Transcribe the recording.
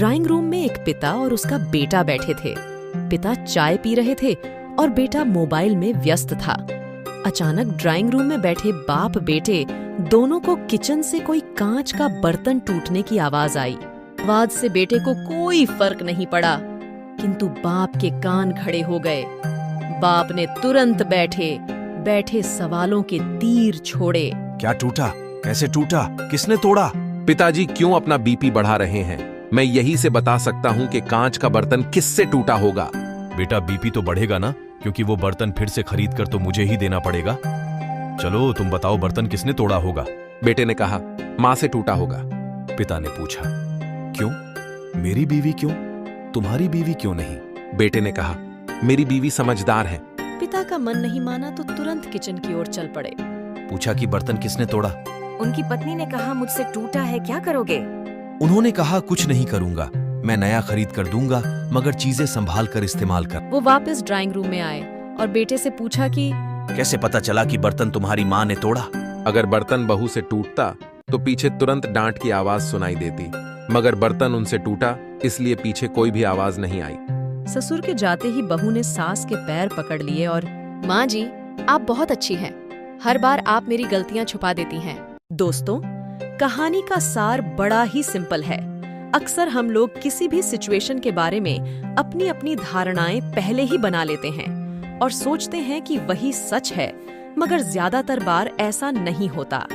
Drawing room में एक पिता और उसका बेटा बैठे थे। पिता चाय पी रहे थे और बेटा मोबाइल में व्यस्त था। अचानक ड्राइंग रूम में बैठे बाप बेटे दोनों को किचन से कोई कांच का बर्तन टूटने की आवाज आई। आवाज से बेटे को कोई फर्क नहीं पड़ा, किंतु बाप के कान खड़े हो गए। बाप ने तुरंत बैठे बैठे सवालों के तीर छोड़े। क्या टूटा? कैसे टूटा? किसने तोड़ा? पिताजी क्यों अपना बीपी बढ़ा रहे हैं? मैं यही से बता सकता हूँ कि कांच का बर्तन किससे टूटा होगा। बेटा, बीपी तो बढ़ेगा ना, क्योंकि वो बर्तन फिर से खरीद कर तो मुझे ही देना पड़ेगा। चलो तुम बताओ, बर्तन किसने तोड़ा होगा? बेटे ने कहा, माँ से टूटा होगा। पिता ने पूछा, क्यों? मेरी बीवी क्यों? तुम्हारी बीवी क्यों नहीं? बेटे ने कहा, मेरी बीवी समझदार है। पिता का मन नहीं माना तो तुरंत किचन की ओर चल पड़े। पूछा कि बर्तन किसने तोड़ा? उनकी पत्नी ने कहा, मुझसे टूटा है, क्या करोगे? उन्होंने कहा, कुछ नहीं करूंगा, मैं नया खरीद कर दूंगा, मगर चीजें संभाल कर इस्तेमाल कर। वो वापस ड्राइंग रूम में आए और बेटे से पूछा कि कैसे पता चला कि बर्तन तुम्हारी माँ ने तोड़ा? अगर बर्तन बहू से टूटता तो पीछे तुरंत डांट की आवाज सुनाई देती, मगर बर्तन उनसे टूटा इसलिए पीछे कोई भी आवाज नहीं आई। ससुर के जाते ही बहू ने सास के पैर पकड़ लिए और माँ जी, आप बहुत अच्छी हैं। हर बार आप मेरी गलतियां छुपा देती हैं। दोस्तों, कहानी का सार बड़ा ही सिंपल है। अक्सर हम लोग किसी भी सिचुएशन के बारे में अपनी अपनी धारणाएं पहले ही बना लेते हैं और सोचते हैं कि वही सच है, मगर ज्यादातर बार ऐसा नहीं होता।